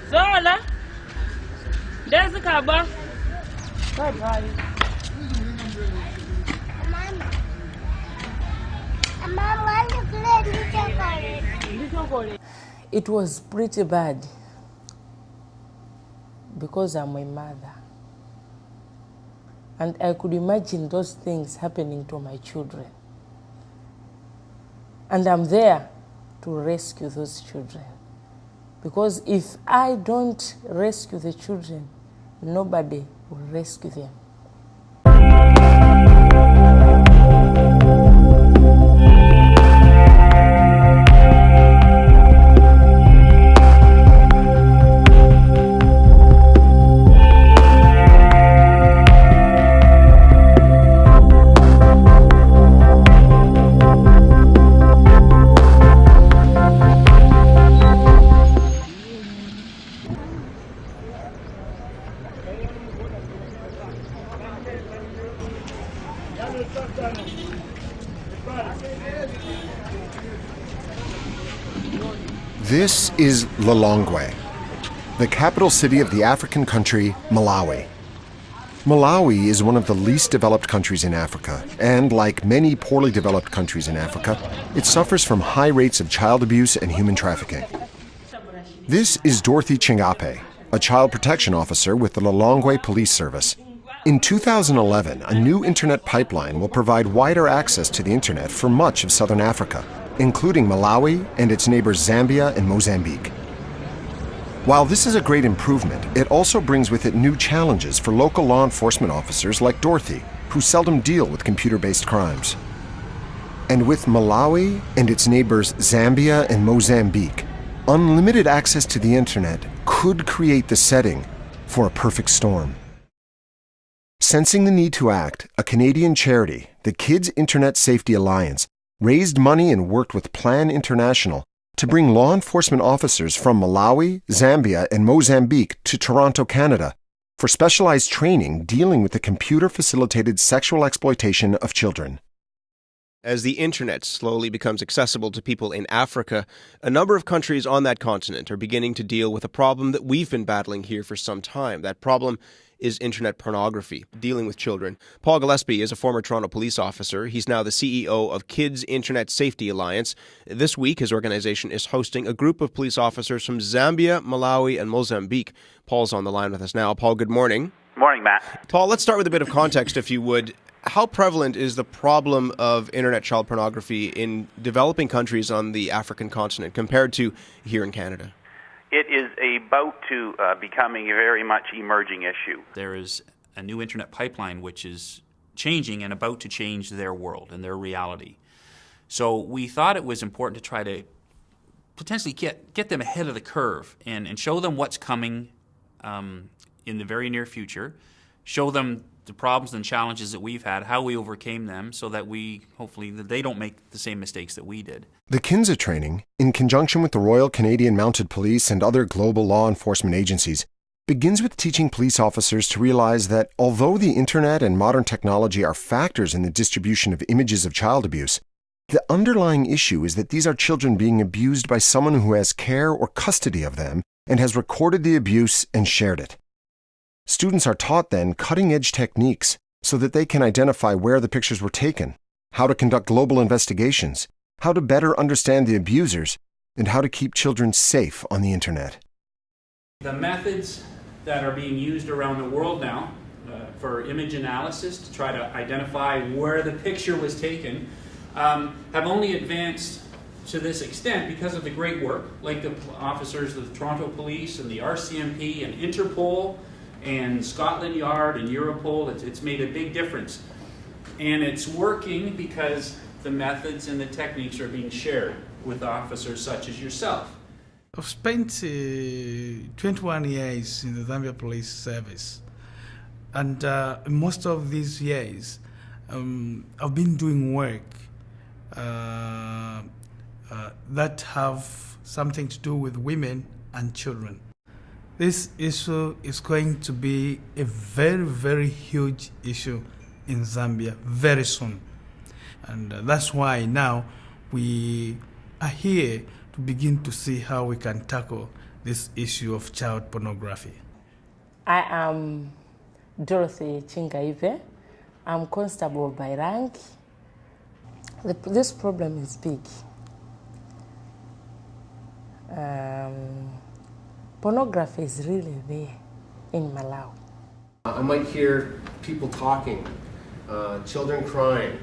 Zola, there's a car. It was pretty bad because I'm a mother. And I could imagine those things happening to my children. And I'm there to rescue those children. Because if I don't rescue the children, nobody will rescue them. This is Lilongwe, the capital city of the African country Malawi. Malawi is one of the least developed countries in Africa, and like many poorly developed countries in Africa, it suffers from high rates of child abuse and human trafficking. This is Dorothy Chingape, a child protection officer with the Lilongwe Police Service. In 2011, a new internet pipeline will provide wider access to the internet for much of southern Africa, including Malawi and its neighbors Zambia and Mozambique. While this is a great improvement, it also brings with it new challenges for local law enforcement officers like Dorothy, who seldom deal with computer-based crimes. And with Malawi and its neighbors Zambia and Mozambique, unlimited access to the internet could create the setting for a perfect storm. Sensing the need to act, a Canadian charity, the Kids Internet Safety Alliance, raised money and worked with Plan International to bring law enforcement officers from Malawi, Zambia, and Mozambique to Toronto, Canada, for specialized training dealing with the computer-facilitated sexual exploitation of children. As the internet slowly becomes accessible to people in Africa, a number of countries on that continent are beginning to deal with a problem that we've been battling here for some time. That problem is internet pornography, dealing with children. Paul Gillespie is a former Toronto police officer. He's now the CEO of Kids Internet Safety Alliance. This week, his organization is hosting a group of police officers from Zambia, Malawi, and Mozambique. Paul's on the line with us now. Paul, good morning. Morning, Matt. Paul, let's start with a bit of context, if you would. How prevalent is the problem of internet child pornography in developing countries on the African continent compared to here in Canada? It is about to becoming a very much emerging issue. There is a new internet pipeline which is changing and about to change their world and their reality. So we thought it was important to try to potentially get them ahead of the curve and show them what's coming in the very near future, show them the problems and challenges that we've had, how we overcame them, so that hopefully they don't make the same mistakes that we did. The KINSA training, in conjunction with the Royal Canadian Mounted Police and other global law enforcement agencies, begins with teaching police officers to realize that although the internet and modern technology are factors in the distribution of images of child abuse, the underlying issue is that these are children being abused by someone who has care or custody of them and has recorded the abuse and shared it. Students are taught then cutting-edge techniques so that they can identify where the pictures were taken, how to conduct global investigations, how to better understand the abusers, and how to keep children safe on the internet. The methods that are being used around the world now for image analysis to try to identify where the picture was taken have only advanced to this extent because of the great work, like the officers of the Toronto Police and the RCMP and Interpol and Scotland Yard and Europol. It's made a big difference. And it's working because the methods and the techniques are being shared with officers such as yourself. I've spent 21 years in the Zambia Police Service. And most of these years, I've been doing work that have something to do with women and children. This issue is going to be a very, very huge issue in Zambia very soon. And that's why now we are here to to begin to see how we can tackle this issue of child pornography. I am Dorothy Chingaive. I'm constable by rank. This problem is big. Pornography is really there in Malawi. I might hear people talking, children crying.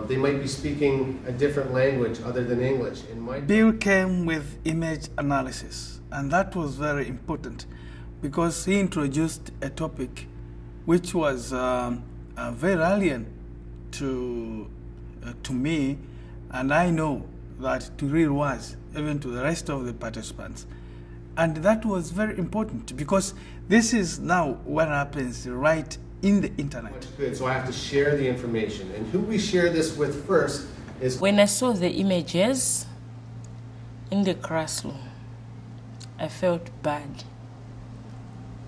They might be speaking a different language other than English. Bill came with image analysis, and that was very important because he introduced a topic which was very alien to me, and I know that it really was, even to the rest of the participants. And that was very important because this is now what happens right in the internet. Good, so I have to share the information. And who we share this with first is... When I saw the images in the classroom, I felt bad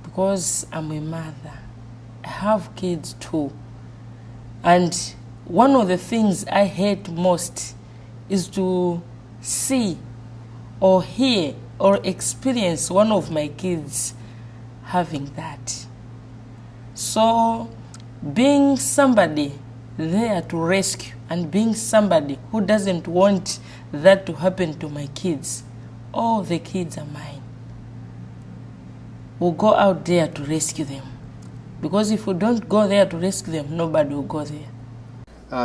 because I'm a mother. I have kids too. And one of the things I hate most is to see or hear or experience one of my kids having that. So being somebody there to rescue and being somebody who doesn't want that to happen to my kids, all the kids are mine. We'll go out there to rescue them. Because if we don't go there to rescue them, nobody will go there.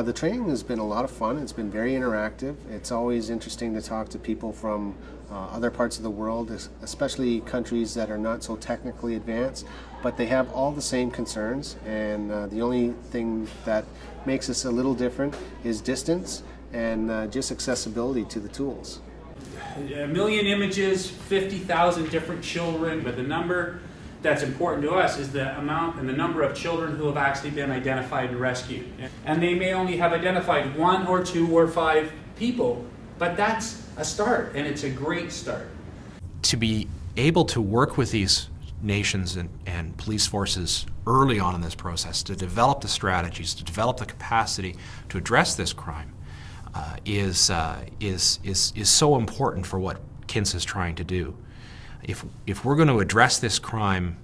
The training has been a lot of fun. It's been very interactive. It's always interesting to talk to people from other parts of the world, especially countries that are not so technically advanced, but they have all the same concerns, and the only thing that makes us a little different is distance and just accessibility to the tools. 1 million images, 50,000 different children, but the number that's important to us is the amount and the number of children who have actually been identified and rescued. And they may only have identified 1 or 2 or 5 people, but that's a start, and it's a great start. To be able to work with these nations and police forces early on in this process, to develop the strategies, to develop the capacity to address this crime is so important for what KINSA is trying to do. If we're going to address this crime,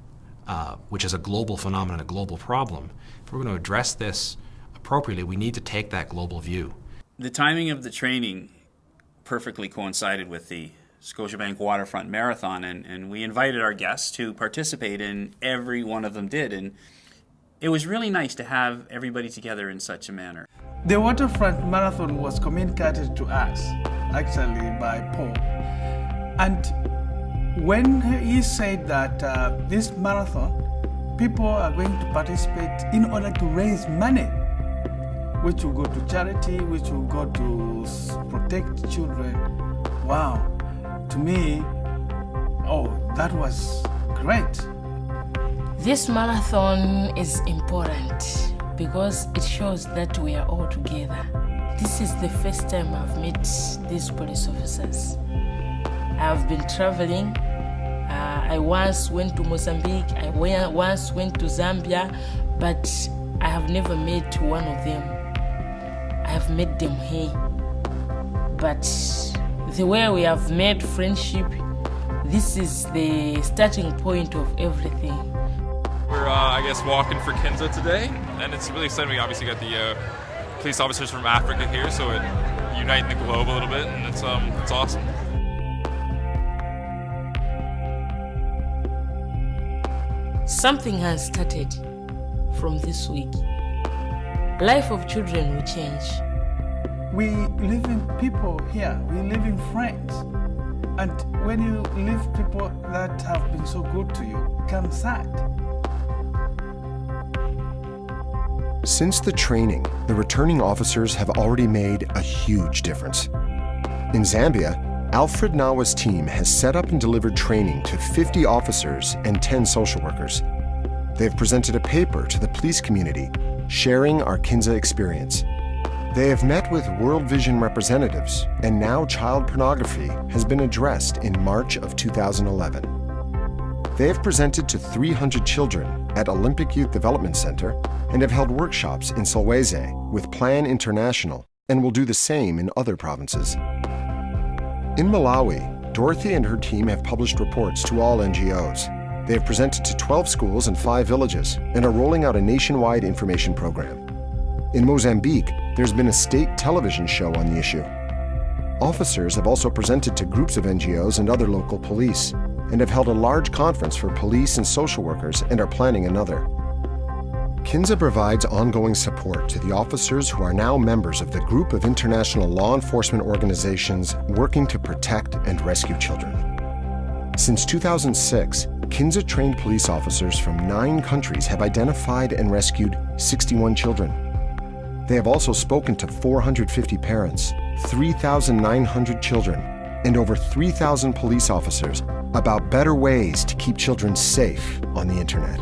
which is a global phenomenon, a global problem, if we're going to address this appropriately, we need to take that global view. The timing of the training perfectly coincided with the Scotiabank Waterfront Marathon, and we invited our guests to participate, and every one of them did. And it was really nice to have everybody together in such a manner. The Waterfront Marathon was communicated to us, actually, by Paul. And when he said that this marathon, people are going to participate in order to raise money, which will go to charity, which will go to protect children. Wow. To me, that was great. This marathon is important because it shows that we are all together. This is the first time I've met these police officers. I've been traveling. I once went to Mozambique, I once went to Zambia, but I have never met one of them. I have met them here. But the way we have made friendship, this is the starting point of everything. We're, I guess, walking for KINSA today, and it's really exciting. We obviously got the police officers from Africa here, so it uniting the globe a little bit, and it's awesome. Something has started from this week. Life of children will change. We live in people here, we live in friends. And when you leave people that have been so good to you, become sad. Since the training, the returning officers have already made a huge difference. In Zambia, Alfred Nawa's team has set up and delivered training to 50 officers and 10 social workers. They've presented a paper to the police community, sharing our KINSA experience. They have met with World Vision representatives, and now child pornography has been addressed in March of 2011. They have presented to 300 children at Olympic Youth Development Center and have held workshops in Solwezi with Plan International and will do the same in other provinces. In Malawi, Dorothy and her team have published reports to all NGOs. They have presented to 12 schools and 5 villages and are rolling out a nationwide information program. In Mozambique, there's been a state television show on the issue. Officers have also presented to groups of NGOs and other local police and have held a large conference for police and social workers and are planning another. KINSA provides ongoing support to the officers who are now members of the group of international law enforcement organizations working to protect and rescue children. Since 2006, KINSA-trained police officers from 9 countries have identified and rescued 61 children. They have also spoken to 450 parents, 3,900 children, and over 3,000 police officers about better ways to keep children safe on the internet.